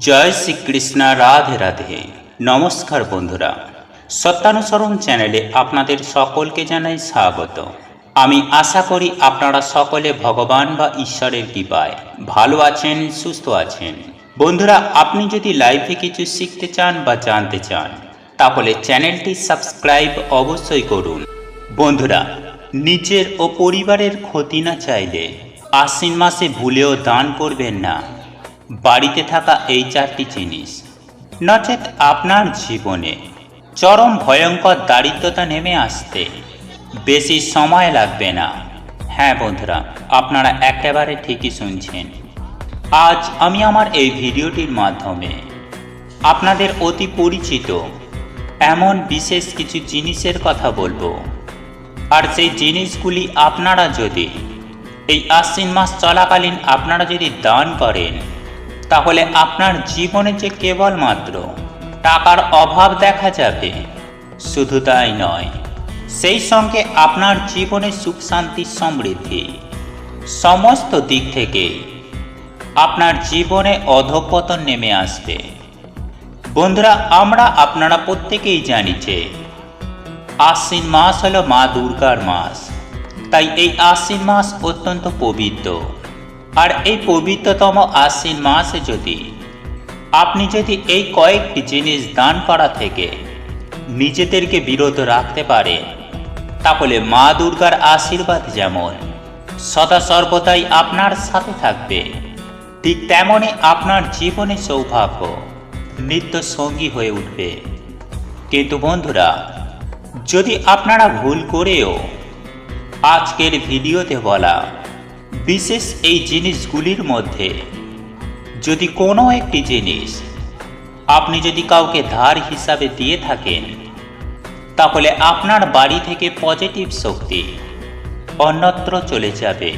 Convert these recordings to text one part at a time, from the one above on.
জয় শ্রীকৃষ্ণ, রাধে রাধে। নমস্কার বন্ধুরা, সত্যানুসরণ চ্যানেলে আপনাদের সকলকে জানাই স্বাগত। আমি আশা করি আপনারা সকলে ভগবান বা ঈশ্বরের কৃপায় ভালো আছেন, সুস্থ আছেন। বন্ধুরা, আপনি যদি লাইফে কিছু শিখতে চান বা জানতে চান তাহলে চ্যানেলটি সাবস্ক্রাইব অবশ্যই করুন। বন্ধুরা, নিজের ও পরিবারের ক্ষতি না চাইলে আশ্বিন মাসে ভুলেও দান করবেন না বাড়িতে থাকা এই চারটি জিনিস, নচেৎ আপনার জীবনে চরম ভয়ঙ্কর দারিদ্রতা নেমে আসতে বেশি সময় লাগবে না। হ্যাঁ বন্ধুরা, আপনারা একেবারে ঠিকই শুনছেন। আজ আমি আমার এই ভিডিওটির মাধ্যমে আপনাদের অতি পরিচিত এমন বিশেষ কিছু জিনিসের কথা বলবো, আর সেই জিনিসগুলি আপনারা যদি এই আশ্বিন মাস চলাকালীন আপনারা যদি দান করেন তাহলে আপনার জীবনে যে কেবলমাত্র টাকার অভাব দেখা যাবে, শুধু তাই নয়, সেই সঙ্গে আপনার জীবনে সুখ শান্তি সমৃদ্ধি সমস্ত দিক থেকে আপনার জীবনে অধঃপতন নেমে আসবে। বন্ধুরা, আপনারা প্রত্যেকেই জানি যে আশ্বিন মাস হলো মা দুর্গার মাস, তাই এই আশ্বিন মাস অত্যন্ত পবিত্র। আর এই পবিত্রতম আশ্বিন মাসে আপনি যদি এই কয়েকটি জিনিস দান করা থেকে নিজেদেরকে বিরত রাখতে পারেন তাহলে মা দুর্গার আশীর্বাদ যেমন সদা সর্বদাই আপনার সাথে থাকবে, ঠিক তেমনই আপনার জীবনে সৌভাগ্য নিত্য সঙ্গী হয়ে উঠবে। কিন্তু বন্ধুরা, যদি আপনারা ভুল করেও আজকের ভিডিওতে বলা বিশেষ এই জিনিসগুলির মধ্যে যদি কোনো একটি জিনিস আপনি যদি কাউকে ধার হিসাবে দিয়ে থাকেন তাহলে আপনার বাড়ি থেকে পজিটিভ শক্তি অন্যত্র চলে যাবে।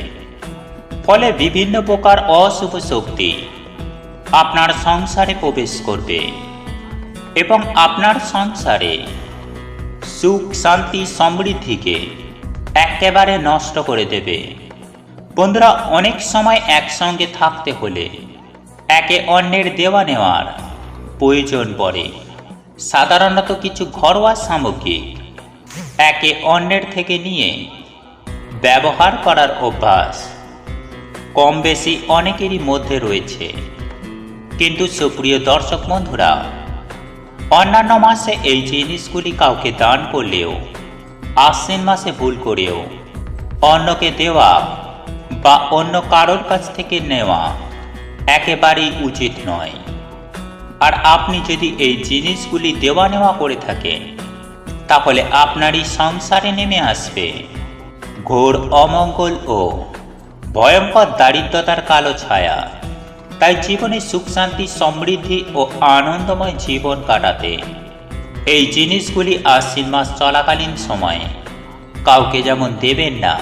ফলে বিভিন্ন প্রকার অশুভ শক্তি আপনার সংসারে প্রবেশ করবে এবং আপনার সংসারে সুখ শান্তি সমৃদ্ধিকে একেবারে নষ্ট করে দেবে। বন্ধুরা, অনেক সময় একসঙ্গে থাকতে হলে একে অন্যের দেওয়া নেওয়ার প্রয়োজন পড়ে। সাধারণত কিছু ঘরোয়া সামগ্রী একে অন্যের থেকে নিয়ে ব্যবহার করার অভ্যাস কম বেশি অনেকেরই মধ্যে রয়েছে। কিন্তু সুপ্রিয় দর্শক বন্ধুরা, অন্যান্য মাসে এই জিনিসগুলি কাউকে দান করলেও আশ্বিন মাসে ভুল করেও অন্যকে দেওয়া বা অন্য কারোর কাছ থেকে নেওয়া একেবারেই উচিত নয়। আর আপনি যদি এই জিনিসগুলি দেওয়া নেওয়া করে থাকেন তাহলে আপনারই সংসারে নেমে আসবে ঘোর অমঙ্গল ও ভয়ঙ্কর দারিদ্রতার কালো ছায়া। তাই জীবনে সুখ শান্তি সমৃদ্ধি ও আনন্দময় জীবন কাটাতে এই জিনিসগুলি আশ্বিন মাস চলাকালীন সময়ে কাউকে যেমন দেবেন না,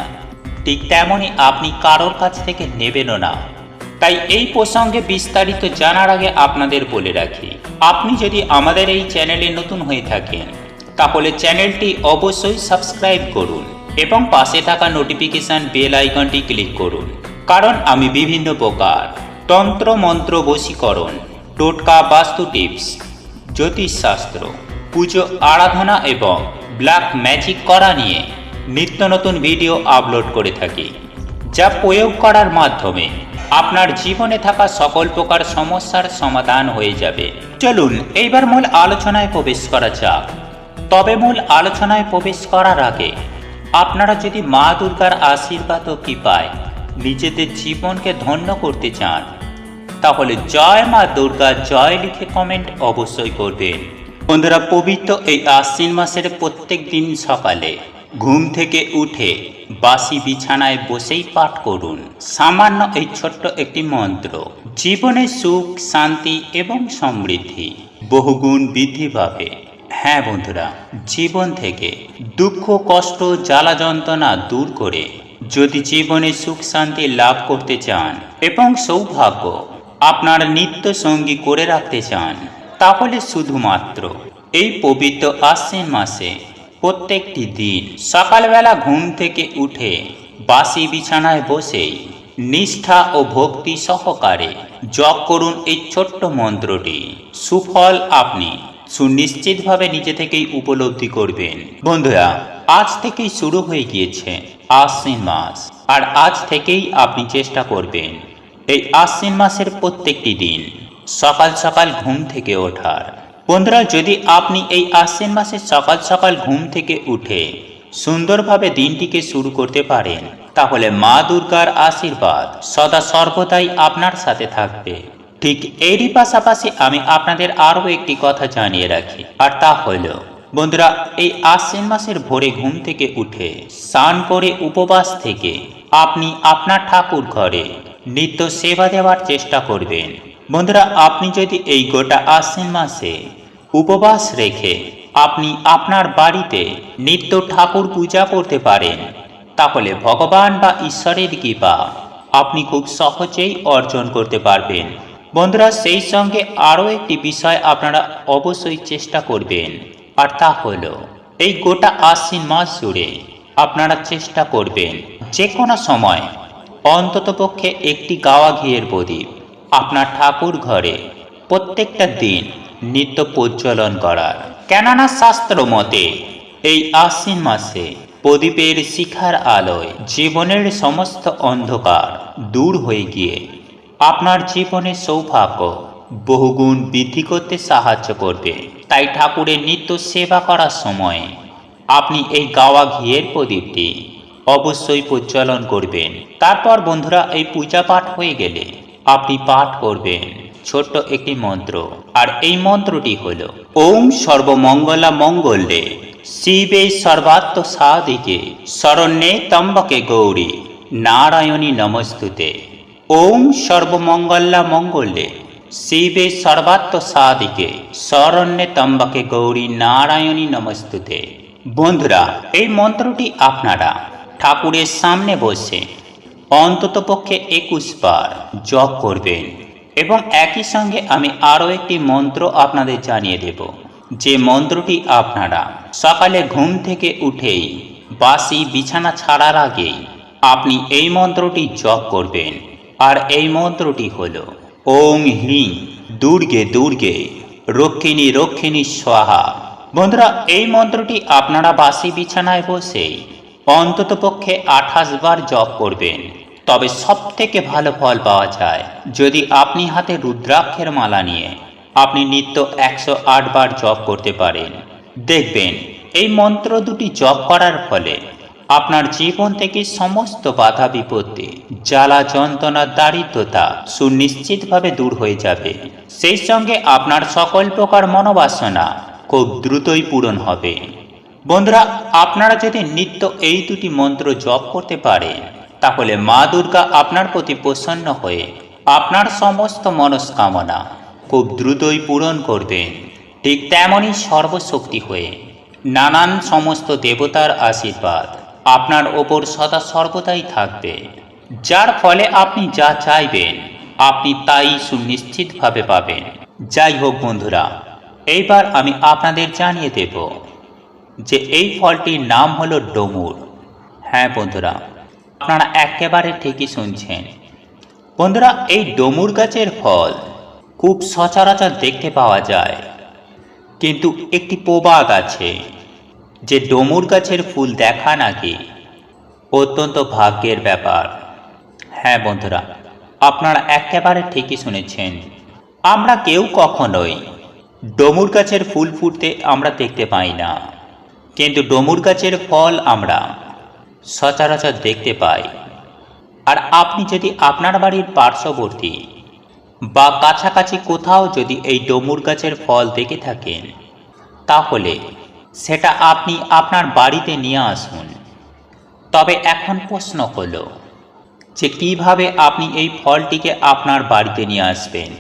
ঠিক তেমনই আপনি কারোর কাছ থেকে নেবেনও না। তাই এই প্রসঙ্গে বিস্তারিত জানার আগে আপনাদের বলে রাখি, আপনি যদি আমাদের এই চ্যানেলে নতুন হয়ে থাকেন তাহলে চ্যানেলটি অবশ্যই সাবস্ক্রাইব করুন এবং পাশে থাকা নোটিফিকেশন বেল আইকনটি ক্লিক করুন। কারণ আমি বিভিন্ন প্রকার তন্ত্র মন্ত্র বশীকরণ, টোটকা, বাস্তু টিপস, জ্যোতিষশাস্ত্র, পুজো আরাধনা এবং ব্ল্যাক ম্যাজিক করা নিয়ে নিত্য নতুন ভিডিও আপলোড করে থাকি, যা প্রয়োগ করার মাধ্যমে আপনার জীবনে থাকা সকল প্রকার সমস্যার সমাধান হয়ে যাবে। চলুন এইবার মূল আলোচনায় প্রবেশ করা যাক। তবে মূল আলোচনায় প্রবেশ করার আগে আপনারা যদি মা দুর্গার আশীর্বাদ ও কৃপায় নিজেদের জীবনকে ধন্য করতে চান তাহলে জয় মা দুর্গা জয় লিখে কমেন্ট অবশ্যই করবেন। বন্ধুরা, পবিত্র এই আশ্বিন মাসের প্রত্যেক দিন সকালে ঘুম থেকে উঠে বাসি বিছানায় বসেই পাঠ করুন সামান্য এই ছোট্ট একটি মন্ত্র। জীবনে সুখ শান্তি এবং সমৃদ্ধি বহুগুণ বৃদ্ধি পাবে। হ্যাঁ বন্ধুরা, জীবন থেকে দুঃখ কষ্ট জ্বালা যন্ত্রণা দূর করে যদি জীবনে সুখ শান্তি লাভ করতে চান এবং সৌভাগ্য আপনার নিত্য সঙ্গী করে রাখতে চান তাহলে শুধুমাত্র এই পবিত্র আশ্বিন মাসে প্রত্যেকটি দিন সকালবেলা ঘুম থেকে উঠে বাসি বিছানায় বসেই নিষ্ঠা ও ভক্তি সহকারে জপ করুন এই ছোট্ট মন্ত্রটি। সুফল আপনি সুনিশ্চিতভাবে নিজে থেকেই উপলব্ধি করবেন। বন্ধুরা, আজ থেকেই শুরু হয়ে গিয়েছে আশ্বিন মাস, আর আজ থেকেই আপনি চেষ্টা করবেন এই আশ্বিন মাসের প্রত্যেকটি দিন সকাল সকাল ঘুম থেকে ওঠার। বন্ধুরা, যদি আপনি এই আশ্বিন মাসে সকাল সকাল ঘুম থেকে উঠে সুন্দরভাবে দিনটিকে শুরু করতে পারেন, তাহলে মা দুর্গার আশীর্বাদ সদা সর্বদাই আপনার সাথে থাকবে। ঠিক এরই পাশাপাশি আমি আপনাদের আরও একটি কথা জানিয়ে রাখি, আর তা হল বন্ধুরা, এই আশ্বিন মাসের ভোরে ঘুম থেকে উঠে স্নান করে উপবাস থেকে আপনি আপনার ঠাকুর ঘরে নিত্য সেবা দেওয়ার চেষ্টা করবেন। বন্ধুরা, আপনি যদি এই গোটা আশ্বিন মাসে উপবাস রেখে আপনি আপনার বাড়িতে নিত্য ঠাকুর পূজা করতে পারেন, তাহলে ভগবান বা ঈশ্বরের কৃপা আপনি খুব সহজেই অর্জন করতে পারবেন। বন্ধুরা, সেই সঙ্গে আরও একটি বিষয় আপনারা অবশ্যই চেষ্টা করবেন, আর তা হল এই গোটা আশ্বিন মাস জুড়ে আপনারা চেষ্টা করবেন যে কোনো সময় অন্ততপক্ষে একটি গাওয়া ঘিয়ের প্রদীপ আপনার ঠাকুর ঘরে প্রত্যেকটা দিন নিত্য প্রজ্বলন করার। কেননা শাস্ত্র মতে এই আশ্বিন মাসে প্রদীপের শিখার আলোয় জীবনের সমস্ত অন্ধকার দূর হয়ে গিয়ে আপনার জীবনে সৌভাগ্য বহুগুণ বৃদ্ধি করতে সাহায্য করবে। তাই ঠাকুরের নিত্য সেবা করার সময় আপনি এই গাওয়া ঘিয়ের প্রদীপটি অবশ্যই প্রজ্বলন করবেন। তারপর বন্ধুরা, এই পূজা পাঠ হয়ে গেলে আপনি পাঠ করবেন ছোট্ট একটি মন্ত্র, আর এই মন্ত্রটি হল ওম সর্বমঙ্গলা মঙ্গলে শিবে সর্বাত্ম সাধিকে শরণ্যে ত্র্যম্বকে গৌরী নারায়ণী নমস্তুতে। ওম সর্বমঙ্গলা মঙ্গলে শিবে সর্বাত্ম সাধিকে শরণ্যে ত্র্যম্বকে গৌরী নারায়ণী নমস্তুতে। বন্ধুরা, এই মন্ত্রটি আপনারা ঠাকুরের সামনে বসে অন্ততপক্ষে 21 বার জপ করবেন। এবং একই সঙ্গে আমি আরও একটি মন্ত্র আপনাদের জানিয়ে দেব, যে মন্ত্রটি আপনারা সকালে ঘুম থেকে উঠেই বাসি বিছানা ছাড়ার আগেই আপনি এই মন্ত্রটি জপ করবেন। আর এই মন্ত্রটি হল ওং হ্লিং দুর্গে দুর্গে রক্ষিণী রক্ষিণী স্বাহা। বন্ধুরা, এই মন্ত্রটি আপনারা বাসি বিছানায় বসেই অন্ততপক্ষে 28 বার জপ করবেন। তবে সব থেকে ভালো ফল পাওয়া যায় যদি আপনি হাতে রুদ্রাক্ষের মালা নিয়ে আপনি নিত্য 108 বার জপ করতে পারেন। দেখবেন এই মন্ত্র দুটি জপ করার ফলে আপনার জীবন থেকে সমস্ত বাধা বিপত্তি, জ্বালা যন্ত্রণা, দারিদ্রতা সুনিশ্চিতভাবে দূর হয়ে যাবে। সেই সঙ্গে আপনার সকল প্রকার মনোবাসনা খুব দ্রুতই পূরণ হবে। বন্ধুরা, আপনারা যদি নিত্য এই দুটি মন্ত্র জপ করতে পারেন, তাহলে মা দুর্গা আপনার প্রতি প্রসন্ন হয়ে আপনার সমস্ত মনস্কামনা খুব দ্রুতই পূরণ করবেন। ঠিক তেমনই সর্বশক্তি হয়ে নানান সমস্ত দেবতার আশীর্বাদ আপনার ওপর সদা সর্বদাই থাকবে, যার ফলে আপনি যা চাইবেন আপনি তাই সুনিশ্চিতভাবে পাবেন। যাই হোক বন্ধুরা, এইবার আমি আপনাদের জানিয়ে দেব যে এই ফলটির নাম হলো ডমুর। হ্যাঁ বন্ধুরা, আপনারা একেবারে ঠিকই শুনছেন। বন্ধুরা, এই ডমুর গাছের ফল খুব সচরাচর দেখতে পাওয়া যায়, কিন্তু একটি প্রবাদ আছে যে ডমুর গাছের ফুল দেখা নাকি অত্যন্ত ভাগ্যের ব্যাপার। হ্যাঁ বন্ধুরা, আপনারা একেবারে ঠিকই শুনেছেন। আমরা কেউ কখনোই ডমুর গাছের ফুল ফুটতে আমরা দেখতে পাই না, কিন্তু ডমুর গাছের ফল আমরা সচরাচর দেখতে পাই। আর আপনি যদি আপনার বাড়ির পার্শ্ববর্তী বা কাছাকাছি কোথাও যদি এই ডমুর গাছের ফল দেখে থাকেন, তাহলে সেটা আপনি আপনার বাড়িতে নিয়ে আসুন। তবে এখন প্রশ্ন হলো যে কিভাবে আপনি এই ফলটিকে আপনার বাড়িতে নিয়ে আসবেন।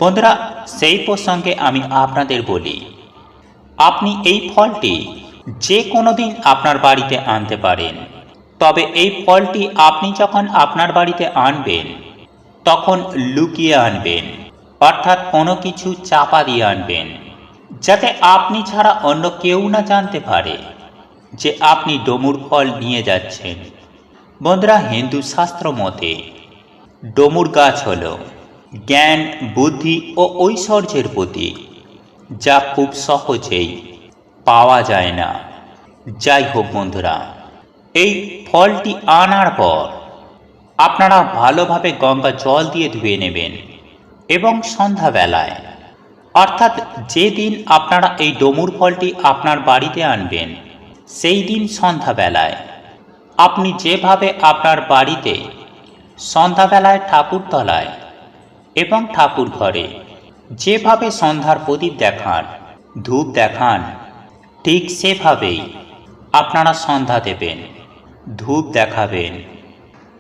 বন্ধুরা, সেই প্রসঙ্গে আমি আপনাদের বলি, আপনি এই ফলটি যে কোনো দিন আপনার বাড়িতে আনতে পারেন। তবে এই ফলটি আপনি যখন আপনার বাড়িতে আনবেন তখন লুকিয়ে আনবেন, অর্থাৎ কোনো কিছু চাপা দিয়ে আনবেন, যাতে আপনি ছাড়া অন্য কেউ না জানতে পারে যে আপনি ডমুর ফল নিয়ে যাচ্ছেন। বন্ধুরা, হিন্দু শাস্ত্র মতে ডমুর গাছ হল জ্ঞান, বুদ্ধি ও ঐশ্বর্যের প্রতীক, যা খুব সহজেই পাওয়া যায় না। যাই হোক বন্ধুরা, এই ফলটি আনার পর আপনারা ভালোভাবে গঙ্গা জল দিয়ে ধুয়ে নেবেন এবং সন্ধ্যাবেলায়, অর্থাৎ যেদিন আপনারা এই ডমুর ফলটি আপনার বাড়িতে আনবেন সেই দিন সন্ধ্যাবেলায় আপনি যেভাবে আপনার বাড়িতে সন্ধ্যাবেলায় ঠাকুরতলায় এবং ঠাকুর ঘরে যেভাবে সন্ধ্যার প্রদীপ দেখান, ধূপ দেখান, ঠিক সেভাবেই আপনারা সন্ধ্যা দেবেন, ধূপ দেখাবেন।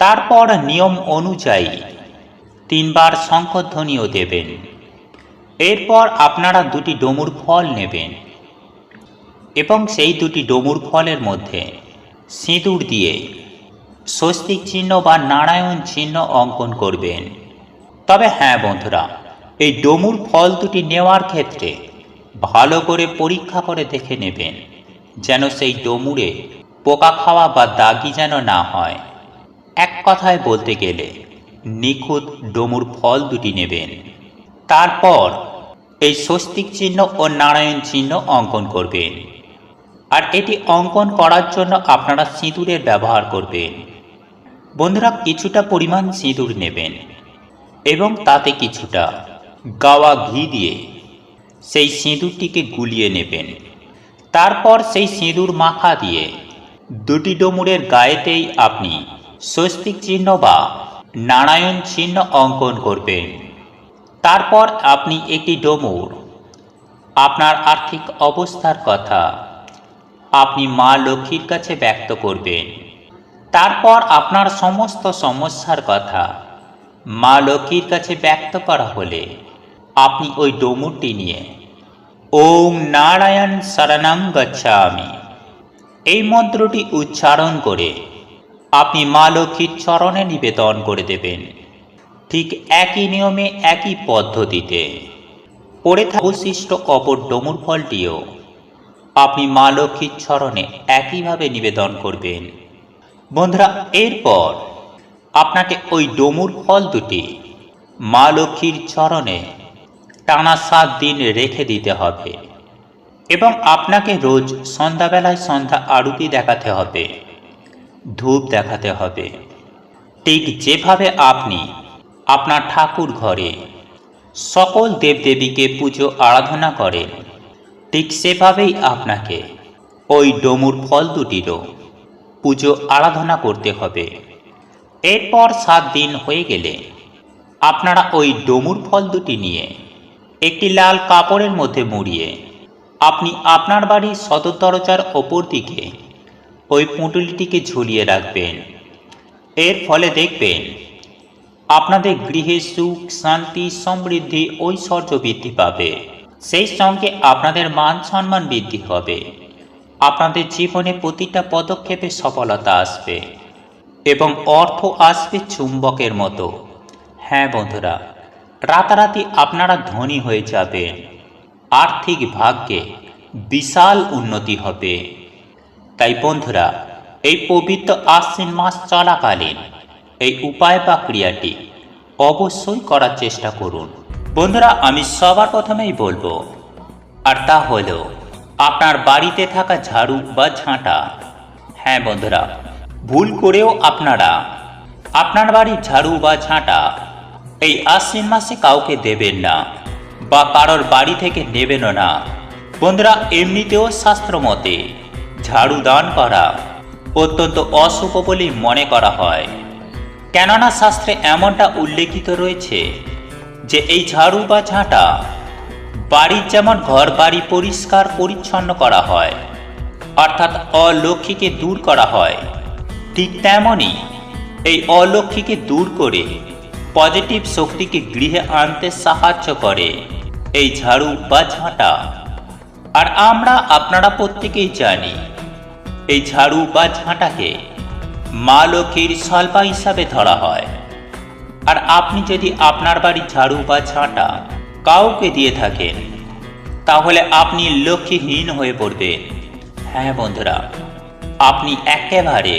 তারপর নিয়ম অনুযায়ী 3 বার শঙ্খধ্বনিও দেবেন। এরপর আপনারা 2টি ডমুর ফল নেবেন এবং সেই 2টি ডমুর ফলের মধ্যে সিঁদুর দিয়ে স্বস্তিক চিহ্ন বা নারায়ণ চিহ্ন অঙ্কন করবেন। তবে হ্যাঁ বন্ধুরা, এই ডমুর ফল 2টি নেওয়ার ক্ষেত্রে ভালো করে পরীক্ষা করে দেখে নেবেন যেন সেই ডমুরে পোকা খাওয়া বা দাগি যেন না হয়। এক কথায় বলতে গেলে নিখুঁত ডমুর ফল 2টি নেবেন। তারপর এই স্বস্তিক চিহ্ন ও নারায়ণ চিহ্ন অঙ্কন করবেন। আর এটি অঙ্কন করার জন্য আপনারা সিঁদুরের ব্যবহার করবেন। বন্ধুরা, কিছুটা পরিমাণ সিঁদুর নেবেন এবং তাতে কিছুটা গাওয়া ঘি দিয়ে সেই সিঁদুরটিকে গুলিয়ে নেবেন। তারপর সেই সিঁদুর মাখা দিয়ে 2টি ডমুরের গায়েতেই আপনি স্বস্তিক চিহ্ন বা নারায়ণ চিহ্ন অঙ্কন করবেন। তারপর আপনি একটি ডমুর আপনার আর্থিক অবস্থার কথা আপনি মা লক্ষ্মীর কাছে ব্যক্ত করবেন। তারপর আপনার সমস্ত সমস্যার কথা মা লক্ষ্মীর কাছে ব্যক্ত করা হলে আপনি ওই ডমুরটি নিয়ে ওম নারায়ণ শরণং গচ্ছামি এই মন্ত্রটি উচ্চারণ করে আপনি মা লক্ষ্মীর চরণে নিবেদন করে দেবেন। ঠিক একই নিয়মে একই পদ্ধতিতে পড়ে থাকা অবশিষ্ট অপর ডমুর ফলটিও আপনি মা লক্ষ্মীর চরণে একইভাবে নিবেদন করবেন। বন্ধুরা, এরপর আপনাকে ওই ডমুর ফল 2টি মা লক্ষ্মীর চরণে টানা 7 দিন রেখে দিতে হবে এবং আপনাকে রোজ সন্ধ্যাবেলায় সন্ধ্যা আরতি দেখাতে হবে, ধূপ দেখাতে হবে। ঠিক যেভাবে আপনি আপনার ঠাকুর ঘরে সকল দেবদেবীকে পুজো আরাধনা করেন, ঠিক সেভাবেই আপনাকে ওই ডমুর ফল 2টিরও পুজো আরাধনা করতে হবে। এরপর 7 দিন হয়ে গেলে আপনারা ওই ডমুর ফল 2টি নিয়ে একটি লাল কাপড়ের মধ্যে মুড়িয়ে আপনি আপনার বাড়ির সদর দরজার ওপর দিকে ওই পুঁটুলিটিকে ঝুলিয়ে রাখবেন। এর ফলে দেখবেন আপনাদের গৃহে সুখ, শান্তি, সমৃদ্ধি, ঐশ্বর্য বৃদ্ধি পাবে। সেই সঙ্গে আপনাদের মান সম্মান বৃদ্ধি হবে। আপনাদের জীবনে প্রতিটা পদক্ষেপে সফলতা আসবে এবং অর্থ আসবে চুম্বকের মতো। হ্যাঁ বন্ধুরা, রাতারাতি আপনারা ধনী হয়ে যাবেন। আর্থিক ভাগ্যে বিশাল উন্নতি হবে। তাই বন্ধুরা, এই পবিত্র আশ্বিন মাস চলাকালীন এই উপায় বা ক্রিয়াটি অবশ্যই করার চেষ্টা করুন। বন্ধুরা, আমি সবার প্রথমেই বলবো, আর তা হলো আপনার বাড়িতে থাকা ঝাড়ু বা ঝাঁটা। হ্যাঁ বন্ধুরা, ভুল করেও আপনারা আপনার বাড়ির ঝাড়ু বা ঝাঁটা এই আশ্বিন মাসে কাউকে দেবেন না বা কারোর বাড়ি থেকে নেবেনও না। বন্ধুরা, এমনিতেও শাস্ত্র মতে ঝাড়ু দান করা অত্যন্ত অশুভ বলে মনে করা হয়। কেননা শাস্ত্রে এমনটা উল্লেখিত রয়েছে যে এই ঝাড়ু বা ঝাঁটা বাড়ির যেমন ঘর বাড়ি পরিষ্কার পরিচ্ছন্ন করা হয়, অর্থাৎ অলক্ষ্মীকে দূর করা হয়, ঠিক তেমনই এই অলক্ষ্মীকে দূর করে পজিটিভ শক্তিকে গৃহে আনতে সাহায্য করে এই ঝাড়ু বা ঝাঁটা। আর আমরা আপনারা প্রত্যেকেই জানি এই ঝাড়ু বা ঝাঁটাকে মা লক্ষ্মীর সল্পা হিসাবে ধরা হয়। আর আপনি যদি আপনার বাড়ির ঝাড়ু বা ঝাঁটা কাউকে দিয়ে থাকেন তাহলে আপনি লক্ষ্মীহীন হয়ে পড়বেন। হ্যাঁ বন্ধুরা, আপনি একেবারে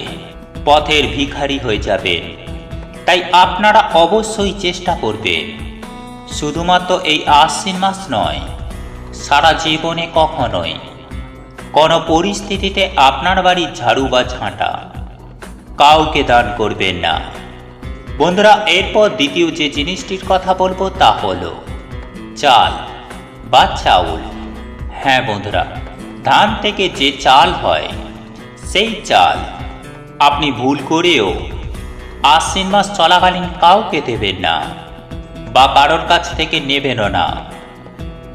পথের ভিখারি হয়ে যাবেন। তাই আপনারা অবশ্যই চেষ্টা করবেন, শুধুমাত্র এই আশ্বিন মাস নয়, সারা জীবনে কখনোই কোনো পরিস্থিতিতে আপনার বাড়ির ঝাড়ু বা ঝাঁটা কাউকে দান করবেন না। বন্ধুরা, এরপর দ্বিতীয় যে জিনিসটির কথা বলবো তা হলো চাল বা চাউল। হ্যাঁ বন্ধুরা, ধান থেকে যে চাল হয় সেই চাল আপনি ভুল করেও আশ্বিন মাস চলাকালীন কাউকে দেবেন না বা কারোর কাছ থেকে নেবেনও না।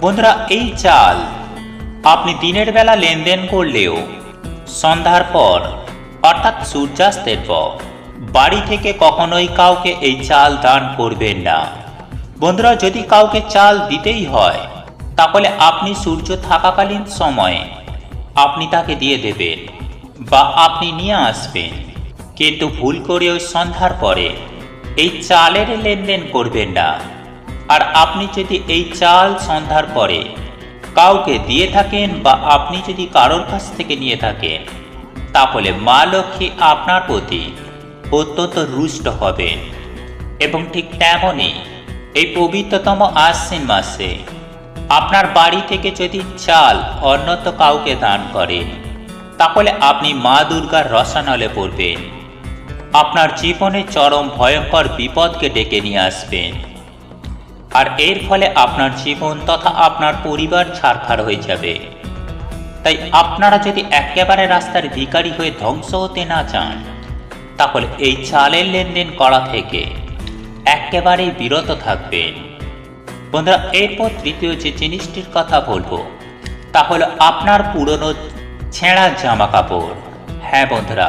বন্ধুরা, এই চাল আপনি দিনের বেলা লেনদেন করলেও সন্ধ্যার পর অর্থাৎ সূর্যাস্তের পর বাড়ি থেকে কখনোই কাউকে এই চাল দান করবেন না। বন্ধুরা, যদি কাউকে চাল দিতেই হয় তাহলে আপনি সূর্য থাকাকালীন সময়ে আপনি তাকে দিয়ে দেবেন বা আপনি নিয়ে আসবেন, কিন্তু ভুল করে ওই সন্ধ্যার পরে এই চালের লেনদেন করবেন না। আর আপনি যদি এই চাল সন্ধ্যার পরে কাউকে দিয়ে থাকেন বা আপনি যদি কারোর কাছ থেকে নিয়ে থাকেন, তাহলে মা লক্ষ্মী আপনার প্রতি অত্যন্ত রুষ্ট হবেন। এবং ঠিক তেমনই এই পবিত্রতম আশ্বিন মাসে আপনার বাড়ি থেকে যদি চাল অন্যত্র কাউকে দান করেন, তাহলে আপনি মা দুর্গার রসানলে পড়বেন, আপনার জীবনে চরম ভয়ঙ্কর বিপদকে ডেকে নিয়ে আসবেন। আর এর ফলে আপনার জীবন তথা আপনার পরিবার ছারখার হয়ে যাবে। তাই আপনারা যদি একেবারে রাস্তার ভিখারি হয়ে ধ্বংস হতে না চান, তাহলে এই চালের লেনদেন করা থেকে একেবারেই বিরত থাকবেন। বন্ধুরা, এরপর তৃতীয় যে জিনিসটির কথা বলবো তা হলো আপনার পুরনো ছেঁড়া জামা কাপড়। হ্যাঁ বন্ধুরা,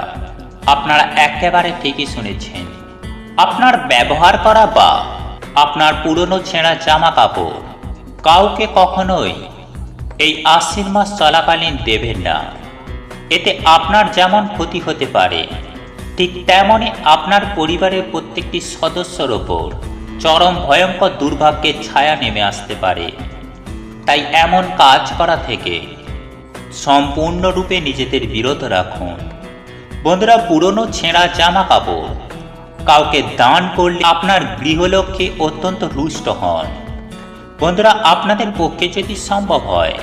আপনারা একেবারে ঠিকই শুনেছেন, আপনার ব্যবহার করা বা আপনার পুরনো ছেঁড়া জামা কাপড় কাউকে কখনোই এই আশ্বিন মাস চলাকালীন দেবেন না। এতে আপনার যেমন ক্ষতি হতে পারে, ঠিক তেমনই আপনার পরিবারের প্রত্যেকটি সদস্যর ওপর চরম ভয়ঙ্কর দুর্ভাগ্যের ছায়া নেমে আসতে পারে। তাই এমন কাজ করা থেকে সম্পূর্ণরূপে নিজেদের বিরত রাখুন। বন্ধুরা, পুরনো ছেঁড়া জামা কাপড় কাউকে দান করলে আপনার গৃহলক্ষ্মী অত্যন্ত রুষ্ট হন। বন্ধুরা, আপনাদের পক্ষে যদি সম্ভব হয়,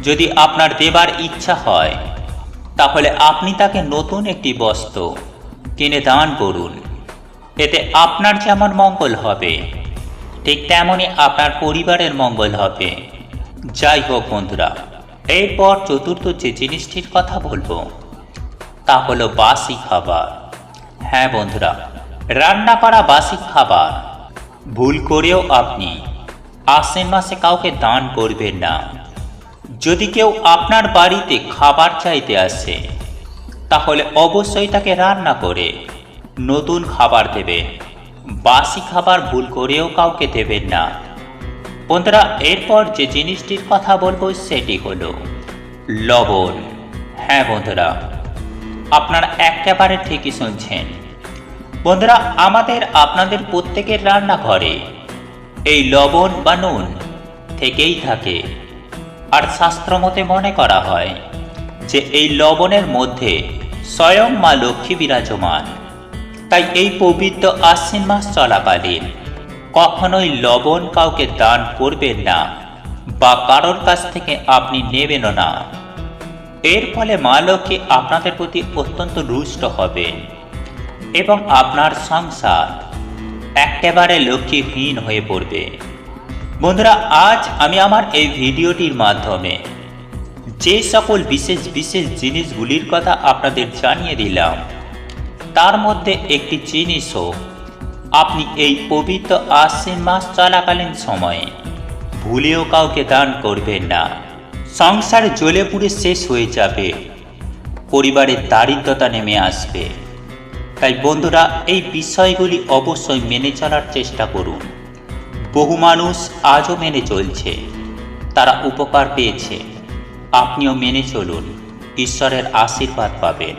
যদি আপনার দেবার ইচ্ছা হয়, তাহলে আপনি তাকে নতুন একটি বস্ত্র কিনে দান করুন। এতে আপনার যেমন মঙ্গল হবে, ঠিক তেমনই আপনার পরিবারের মঙ্গল হবে। যাই হোক বন্ধুরা, এরপর চতুর্থ যে জিনিসটির কথা বলবো তা হলো বাসি খাবার। হ্যাঁ বন্ধুরা, রান্না করা বাসি খাবার ভুল করেও আপনি আশ্বিন মাসে কাউকে দান করবেন না। যদি কেউ আপনার বাড়িতে খাবার চাইতে আসে, তাহলে অবশ্যই তাকে রান্না করে নতুন খাবার দেবেন। বাসি খাবার ভুল করেও কাউকে দেবেন না। বন্ধুরা, এরপর যে জিনিসটির কথা বলবো সেটি হলো লবণ। হ্যাঁ বন্ধুরা, আপনারা একেবারে ঠিকই শুনছেন। বন্ধুরা, আমাদের আপনাদের প্রত্যেকের রান্নাঘরে এই লবণ বা নুন থেকেই থাকে। আর শাস্ত্রমতে মনে করা হয় যে এই লবণের মধ্যে স্বয়ং মা লক্ষ্মী বিরাজমান। তাই এই পবিত্র আশ্বিন মাস চলাকালীন কখনোই লবণ কাউকে দান করবেন না বা কারোর কাছ থেকে আপনি নেবেনও না। এর ফলে মা লক্ষ্মী আপনাদের প্রতি অত্যন্ত রুষ্ট হবেন এবং আপনার সংসার একেবারে লক্ষ্মীহীন হয়ে পড়বে। বন্ধুরা, আজ আমি আমার এই ভিডিওটির মাধ্যমে যে সকল বিশেষ বিশেষ জিনিসগুলির কথা আপনাদের জানিয়ে দিলাম, তার মধ্যে একটি জিনিসও আপনি এই পবিত্র আশ্বিন মাস চলাকালীন সময়ে ভুলেও কাউকে দান করবেন না। সংসার জ্বলে পুড়ে শেষ হয়ে যাবে, পরিবারের দারিদ্রতা নেমে আসবে। তাই বন্ধুরা, এই বিষয়গুলি অবশ্যই মেনে চলার চেষ্টা করুন। বহু মানুষ আজও মেনে চলছে, তারা উপকার পেয়েছে। আপনিও মেনে চলুন, ঈশ্বরের আশীর্বাদ পাবেন।